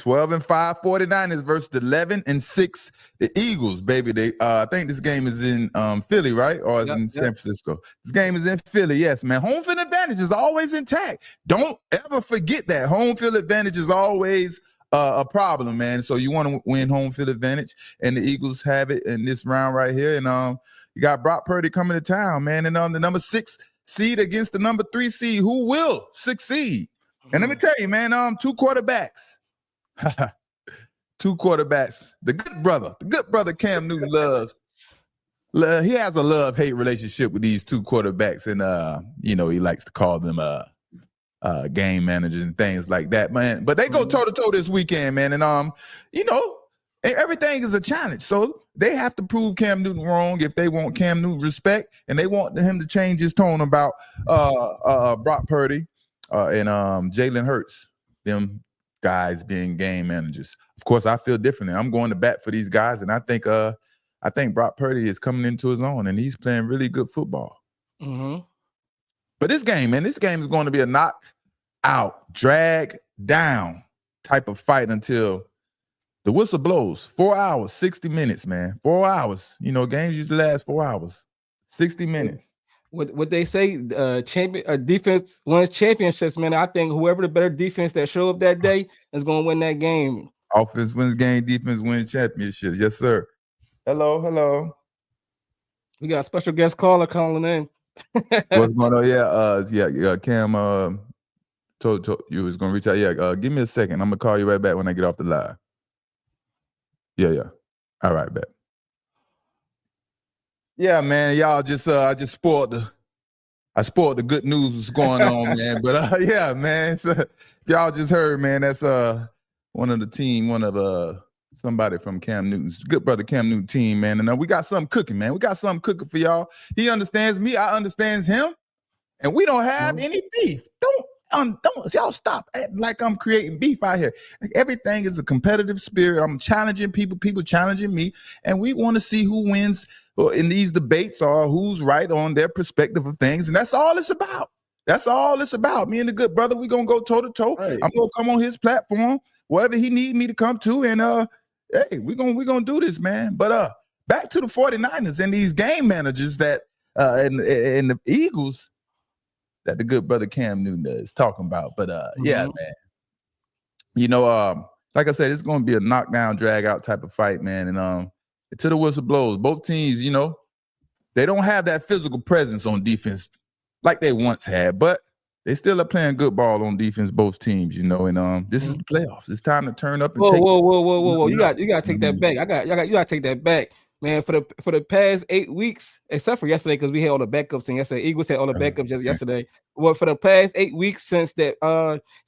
12-5 49ers versus 11-6 the Eagles, baby. They I think this game is in Philly, right? Or is in San Francisco. This game is in Philly. Yes, man. Home field advantage is always intact. Don't ever forget that. Home field advantage is always a problem, man. So you want to win home field advantage, and the Eagles have it in this round right here. And you got Brock Purdy coming to town, man. And the number 6 seed against the number 3 seed, who will succeed? And let me tell you, man, two quarterbacks. Two quarterbacks. The good brother Cam Newton he has a love-hate relationship with these two quarterbacks, and he likes to call them game managers and things like that, man. But they go toe-to-toe this weekend, man, and everything is a challenge. So they have to prove Cam Newton wrong if they want Cam Newton respect, and they want him to change his tone about Brock Purdy and Jalen Hurts, them guys being game managers. Of course, I feel differently. I'm going to bat for these guys, and I think Brock Purdy is coming into his own, and he's playing really good football. But this game, man, is going to be a knock-out, drag-down type of fight until the whistle blows. 4 hours, 60 minutes, man. 4 hours. Games usually last 4 hours. 60 minutes. What they say, defense wins championships, man. I think whoever the better defense that show up that day is going to win that game. Offense wins game, defense wins championships. Yes, sir. Hello. We got a special guest caller calling in. What's going on? Yeah, Cam told you was gonna reach out. Yeah, give me a second. I'm gonna call you right back when I get off the live. Yeah. All right, bet. Yeah, man, y'all just I spoiled the good news was going on, man. But yeah, man. So, y'all just heard, man, that's one of somebody from Cam Newton's good brother Cam Newton team, man. And we got something cooking, man. We got something cooking for y'all. He understands me, I understands him, and we don't have any beef. Don't y'all stop acting like I'm creating beef out here. Like, everything is a competitive spirit. I'm challenging people challenging me, and we want to see who wins in these debates or who's right on their perspective of things. And that's all it's about. That's all it's about. Me and the good brother, we're gonna go toe to toe. I'm gonna come on his platform, whatever he need me to come to, and hey, we're gonna do this, man. But back to the 49ers and these game managers that and the Eagles that the good brother Cam Newton is talking about. But yeah, man. Like I said, it's gonna be a knockdown, drag out type of fight, man. And until the whistle blows, both teams, they don't have that physical presence on defense like they once had, but they still are playing good ball on defense, both teams, and this is the playoffs. It's time to turn up and whoa. You gotta take that back. You gotta take that back. Man, for the past 8 weeks, except for yesterday, because we had all the backups, and yesterday Eagles had all the backups just yesterday. Well, for the past 8 weeks since that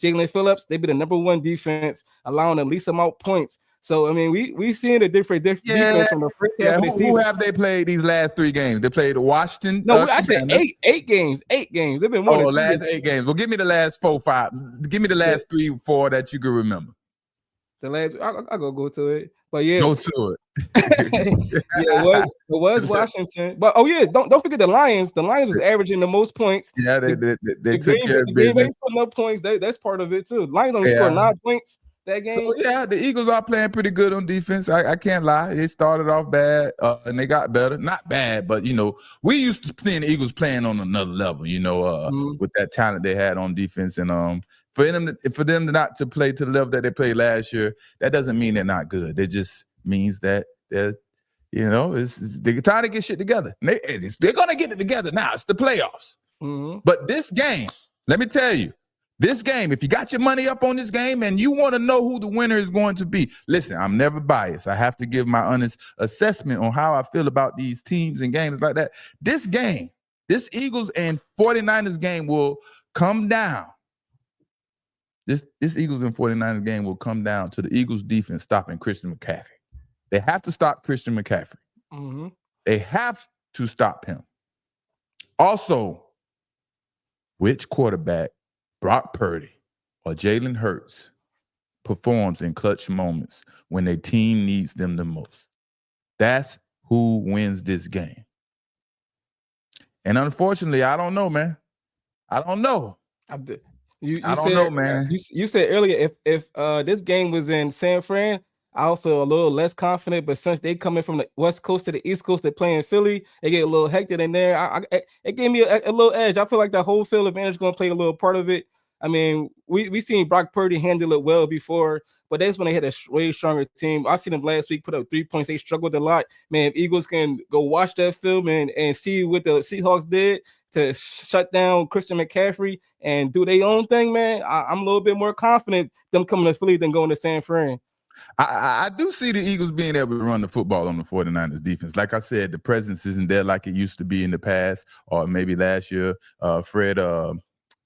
Jalen Phillips, they've been the number one defense, allowing the least amount of points. So I mean, we seeing a different defense from the first half of the season. Who have they played these last 3 games? They played Washington. No, I said eight games. They've been winning. Last 8 games. Well, give me the last 4, 5. Give me the last 3, 4 that you can remember. The last, I'll go to it. But yeah, go to it. it was Washington. But don't forget the Lions. The Lions was averaging the most points. Yeah, they took care of business. They putting up points. That's part of it too. Lions only scored 9 points that game. So yeah, the Eagles are playing pretty good on defense. I can't lie. They started off bad and they got better. Not bad, but we used to seeing the Eagles playing on another level. With that talent they had on defense, and for them not to play to the level that they played last year, that doesn't mean they're not good. It just means that they're trying to get shit together. They're gonna get it together now. It's the playoffs. But this game, let me tell you, this game, if you got your money up on this game and you want to know who the winner is going to be, listen, I'm never biased. I have to give my honest assessment on how I feel about these teams and games like that. This game, this Eagles and 49ers game will come down. This Eagles and 49ers game will come down to the Eagles defense stopping Christian McCaffrey. They have to stop Christian McCaffrey. They have to stop him. Also, which quarterback, Brock Purdy or Jalen Hurts, performs in clutch moments when their team needs them the most? That's who wins this game. And unfortunately, I don't know, man. I don't know. You I don't know, said man. you said earlier if this game was in San Fran, I'll feel a little less confident. But since they coming from the West Coast to the East Coast, they play in Philly, they get a little hectic in there. It gave me a little edge. I feel like the whole field advantage going to play a little part of it. I mean, we seen Brock Purdy handle it well before, but that's when they had a way stronger team. I seen them last week put up 3 points. They struggled a lot. Man, if Eagles can go watch that film and see what the Seahawks did to shut down Christian McCaffrey and do their own thing, man, I'm a little bit more confident them coming to Philly than going to San Fran. I do see the Eagles being able to run the football on the 49ers defense. Like I said, the presence isn't there like it used to be in the past, or maybe last year. Fred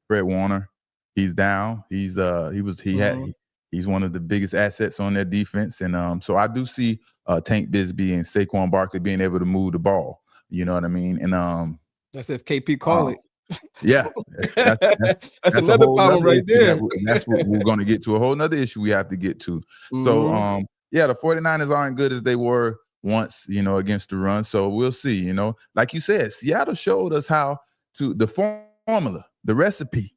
Warner, he's down. He's one of the biggest assets on their defense, and so I do see Tank Bigsby and Saquon Barkley being able to move the ball. You know what I mean? And that's if KP call it. Yeah, that's a another whole problem right there. That's what we're going to get to. A whole nother issue we have to get to. So, yeah, the 49ers aren't good as they were once, against the run. So we'll see, like you said, Seattle showed us how to the formula, the recipe,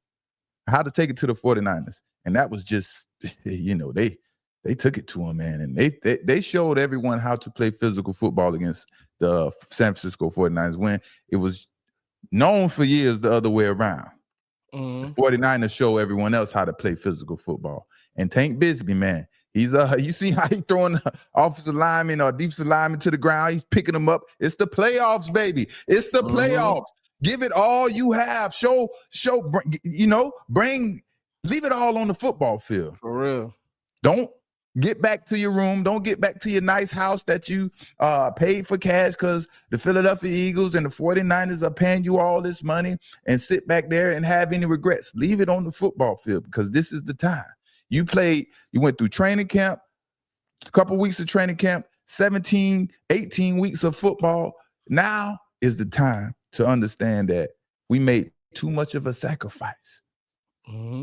how to take it to the 49ers. And that was just, they took it to them, man. And they showed everyone how to play physical football against the San Francisco 49ers when it was known for years the other way around. The 49ers show everyone else how to play physical football. And Tank Bigsby, man, he's you see how he's throwing the offensive lineman or defensive lineman to the ground. He's picking them up. It's the playoffs, baby. It's the playoffs. Give it all you have. Leave it all on the football field. For real. Don't get back to your room. Don't get back to your nice house that you paid for cash because the Philadelphia Eagles and the 49ers are paying you all this money and sit back there and have any regrets. Leave it on the football field because this is the time. You went through training camp, a couple weeks of training camp, 17, 18 weeks of football. Now is the time to understand that we made too much of a sacrifice.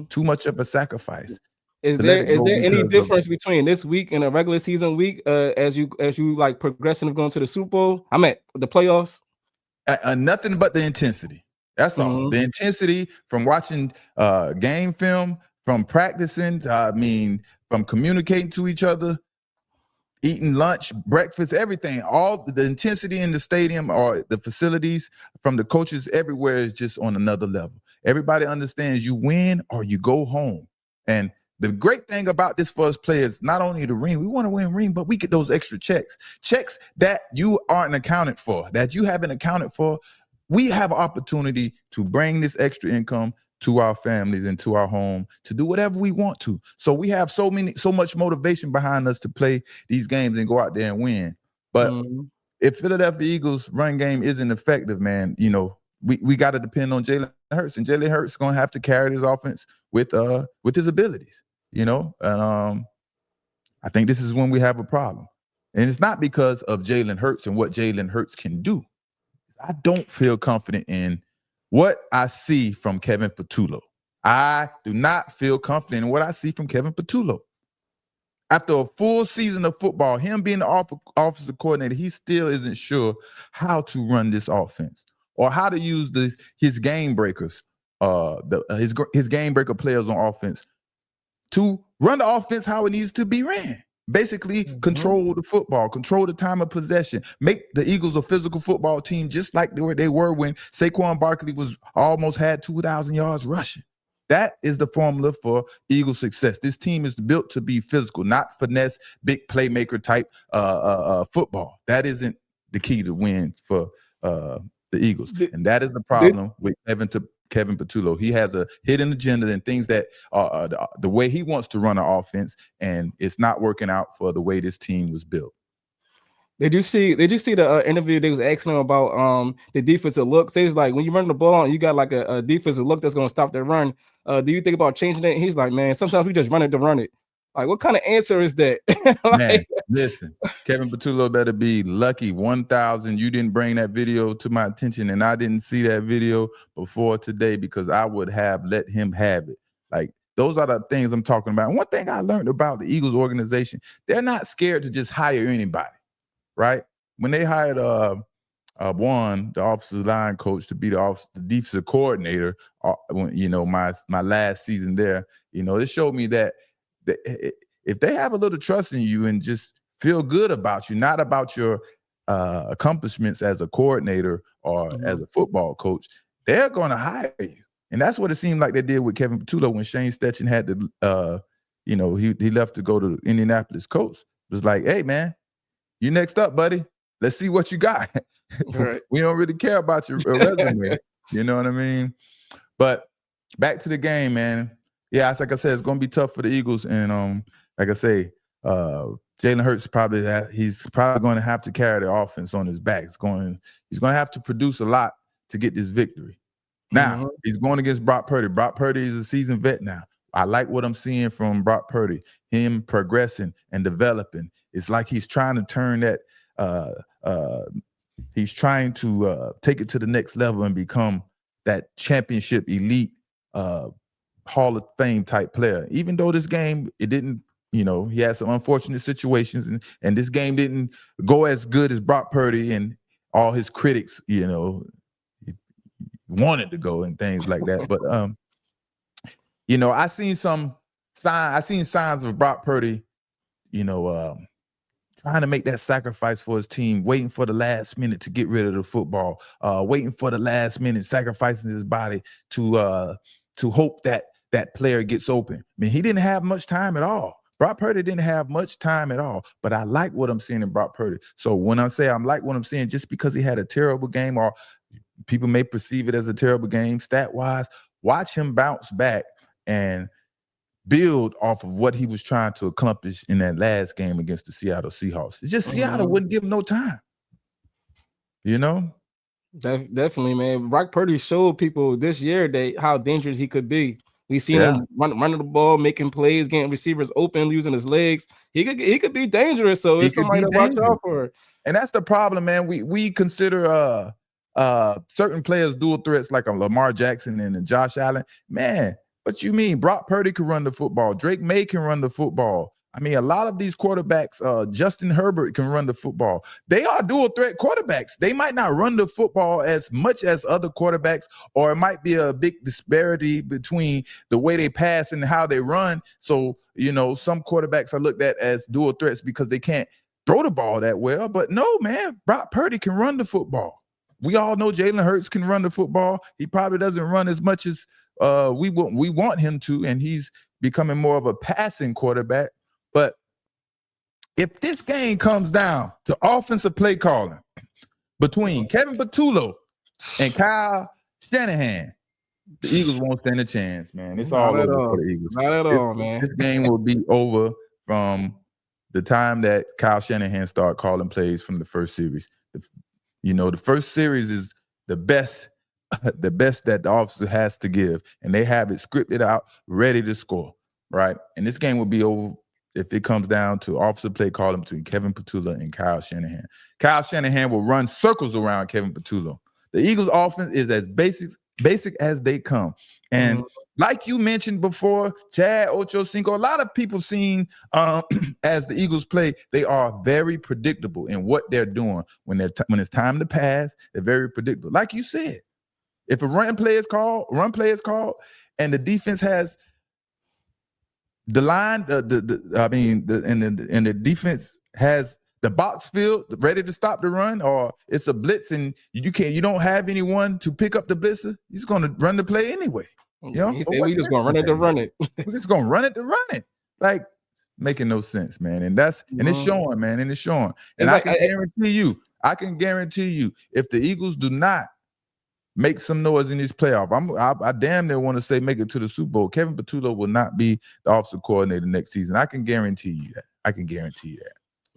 Too much of a sacrifice. Is there any difference between this week and a regular season week as you like progressing of going to the Super Bowl? I'm at the playoffs. Nothing but the intensity. That's all. The intensity from watching game film, from practicing, from communicating to each other, eating lunch, breakfast, everything. All the intensity in the stadium or the facilities from the coaches everywhere is just on another level. Everybody understands you win or you go home. And the great thing about this for us players, not only the ring, we want to win a ring, but we get those extra checks that you aren't accounted for, that you haven't accounted for. We have an opportunity to bring this extra income to our families and to our home to do whatever we want to. So we have so much motivation behind us to play these games and go out there and win. But if Philadelphia Eagles run game isn't effective, man, we got to depend on Jalen Hurts, and Jalen Hurts is going to have to carry this offense with his abilities. And I think this is when we have a problem. And it's not because of Jalen Hurts and what Jalen Hurts can do. I don't feel confident in what I see from Kevin Patullo. I do not feel confident in what I see from Kevin Patullo. After a full season of football, him being the offensive coordinator, he still isn't sure how to run this offense or how to use his game breakers, his game breaker players on offense to run the offense how it needs to be ran. Basically, control the football, control the time of possession, make the Eagles a physical football team just like they were when Saquon Barkley almost had 2,000 yards rushing. That is the formula for Eagle success. This team is built to be physical, not finesse, big playmaker type football. That isn't the key to win for the Eagles. And that is the problem with Kevin Patullo. He has a hidden agenda and things that the way he wants to run an offense, and it's not working out for the way this team was built. Did you see the interview they was asking him about the defensive look? So he's like, when you run the ball and you got like a defensive look that's going to stop their run, do you think about changing it? He's like, man, sometimes we just run it to run it. Like, what kind of answer is that? Man, listen, Kevin Patullo better be lucky 1,000 you didn't bring that video to my attention, and I didn't see that video before today because I would have let him have it. Like, those are the things I'm talking about. And one thing I learned about the Eagles organization, they're not scared to just hire anybody, right? When they hired one, the offensive line coach, to be the defensive coordinator. When, my last season there, it showed me that if they have a little trust in you and just feel good about you, not about your accomplishments as a coordinator or as a football coach, they're going to hire you. And that's what it seemed like they did with Kevin Patullo when Shane Steichen had to, he left to go to Indianapolis Colts. It was like, hey, man, you next up, buddy. Let's see what you got. Right. We don't really care about your resume. You know what I mean? But back to the game, man. Yeah, like I said, it's going to be tough for the Eagles. And like I say, Jalen Hurts he's probably going to have to carry the offense on his back. He's going to have to produce a lot to get this victory. Now, he's going against Brock Purdy. Brock Purdy is a seasoned vet now. I like what I'm seeing from Brock Purdy, him progressing and developing. It's like he's trying to turn that he's trying to take it to the next level and become that championship elite Hall of Fame type player. Even though this game, it didn't, he had some unfortunate situations and this game didn't go as good as Brock Purdy and all his critics, wanted to go and things like that. But I seen signs of Brock Purdy, trying to make that sacrifice for his team, waiting for the last minute to get rid of the football, waiting for the last minute, sacrificing his body to hope that that player gets open. I mean, he didn't have much time at all. Brock Purdy didn't have much time at all, but I like what I'm seeing in Brock Purdy. So when I say I like what I'm seeing, just because he had a terrible game, or people may perceive it as a terrible game stat-wise, watch him bounce back and build off of what he was trying to accomplish in that last game against the Seattle Seahawks. It's just Seattle wouldn't give him no time. Definitely, man. Brock Purdy showed people this year how dangerous he could be. We seen him running the ball, making plays, getting receivers open, using his legs. He could be dangerous. So it's somebody to watch out for. And that's the problem, man. We consider certain players dual threats like a Lamar Jackson and a Josh Allen. Man, what you mean? Brock Purdy can run the football. Drake May can run the football. I mean, a lot of these quarterbacks, Justin Herbert can run the football. They are dual threat quarterbacks. They might not run the football as much as other quarterbacks, or it might be a big disparity between the way they pass and how they run. So, some quarterbacks are looked at as dual threats because they can't throw the ball that well. But no, man, Brock Purdy can run the football. We all know Jalen Hurts can run the football. He probably doesn't run as much as we want him to, and he's becoming more of a passing quarterback. But if this game comes down to offensive play calling between Kevin Patullo and Kyle Shanahan, the Eagles won't stand a chance, man. It's all over for the Eagles. Not at all, man. This game will be over from the time that Kyle Shanahan started calling plays from the first series. The first series is the best that the officer has to give, and they have it scripted out, ready to score, right? And this game will be over if it comes down to offensive play calling between Kevin Patullo and Kyle Shanahan. Kyle Shanahan will run circles around Kevin Patullo. The Eagles' offense is as basic as they come. And like you mentioned before, Chad Ochocinco, a lot of people seen as the Eagles play, they are very predictable in what they're doing. When it's time to pass, they're very predictable. Like you said, if a run play is called, and the defense has the line, the defense has the box filled, ready to stop the run, or it's a blitz and you don't have anyone to pick up the blitzer, he's going to run the play anyway. He said we just going to run it to run it. We're just going to run it to run it. Like, making no sense, man. And it's showing, man. And it's showing. And I can guarantee you, if the Eagles do not make some noise in this playoff, I damn near want to say make it to the Super Bowl, Kevin Patullo will not be the offensive coordinator next season. I can guarantee you that.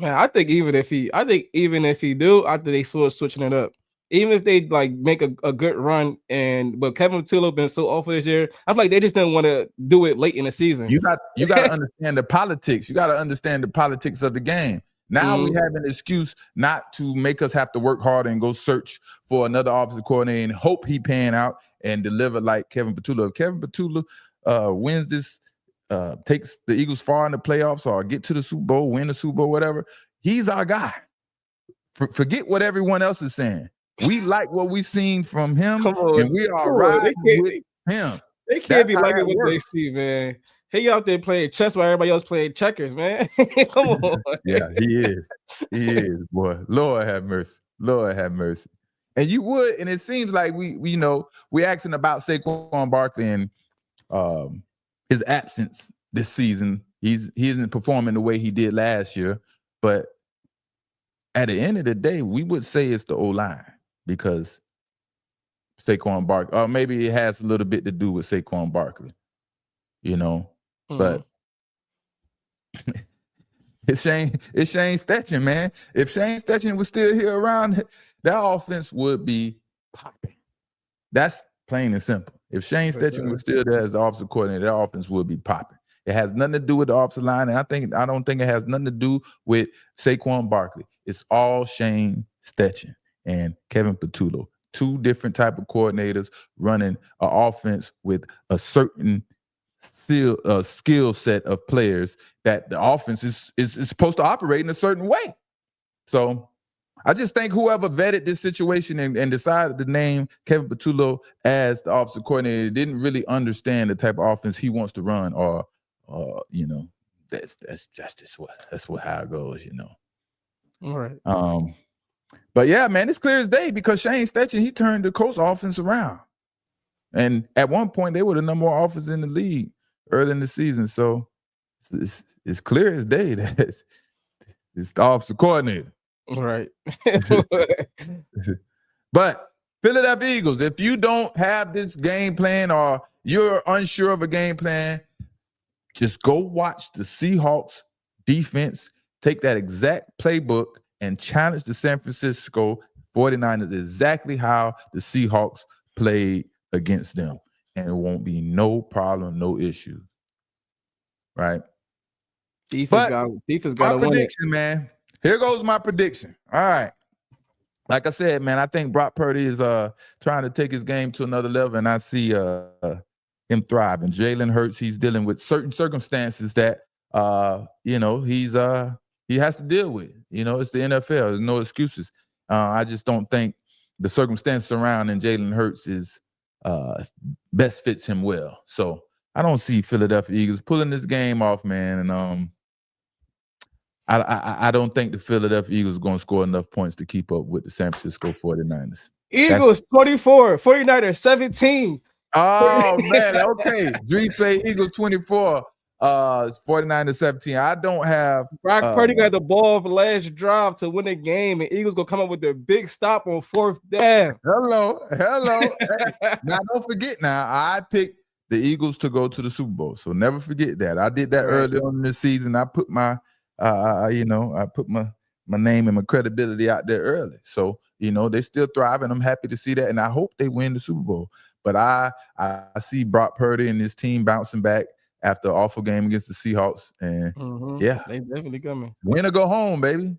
Man, I think even if he do, I think they switching it up. Even if they like make a good run, but Kevin Patullo been so awful this year, I feel like they just didn't want to do it late in the season. You got to understand the politics. You got to understand the politics of the game. Now we have an excuse not to make us have to work harder and go search for another offensive coordinator and hope he pan out and deliver like Kevin Patullo. If Kevin Patullo wins this, takes the Eagles far in the playoffs or get to the Super Bowl, win the Super Bowl, whatever, he's our guy. Forget what everyone else is saying. We like what we seen from him, Come on, and we are come on. riding with him. They can't That's be how liking that what they works. see, man. He out there playing chess while everybody else playing checkers, man. Come on. Yeah, he is. He is, boy. Lord have mercy. Lord have mercy. And you would, and it seems like we know we're asking about Saquon Barkley and his absence this season. He isn't performing the way he did last year, but at the end of the day, we would say it's the O-line because Saquon Barkley, or maybe it has a little bit to do with Saquon Barkley, but it's Shane Stetchen, man. If Shane Stetchen was still here around, that offense would be popping. That's plain and simple. If Shane Stetchen was still there as the offensive coordinator, that offense would be popping. It has nothing to do with the offensive line, and I don't think it has nothing to do with Saquon Barkley. It's all Shane Stetchen and Kevin Patullo, two different type of coordinators running an offense with a certain skill set of players that the offense is supposed to operate in a certain way. So I just think whoever vetted this situation and decided to name Kevin Patullo as the offensive coordinator didn't really understand the type of offense he wants to run, or that's just how it goes, All right. But yeah, man, it's clear as day because Shane Stetchen, he turned the Colts offense around. And at one point, they were the number one offense in the league early in the season. So it's clear as day that it's the offensive coordinator. Right. But Philadelphia Eagles, if you don't have this game plan or you're unsure of a game plan, just go watch the Seahawks defense, take that exact playbook and challenge the San Francisco 49ers exactly how the Seahawks played against them. And it won't be no problem, no issue. Right? Defense got to win prediction, man. Here goes my prediction. All right. Like I said, man, I think Brock Purdy is trying to take his game to another level, and I see him thrive. And Jalen Hurts, he's dealing with certain circumstances that he has to deal with. It's the NFL. There's no excuses. I just don't think the circumstance surrounding Jalen Hurts is best fits him well. So I don't see Philadelphia Eagles pulling this game off, man. And I don't think the Philadelphia Eagles are going to score enough points to keep up with the San Francisco 49ers. Eagles 24, 49ers 17. Oh, man. Okay. Dree say Eagles 24, 49ers 17. I don't have Brock Purdy got the ball for last drive to win the game, and Eagles gonna come up with their big stop on fourth down. Hello. Now don't forget. Now I picked the Eagles to go to the Super Bowl, so never forget that. I did that early on in the season. I put my, I put my name and my credibility out there early. So they still thrive, and I'm happy to see that, and I hope they win the Super Bowl. But I see Brock Purdy and his team bouncing back after an awful game against the Seahawks, and they definitely coming. Win or go home, baby.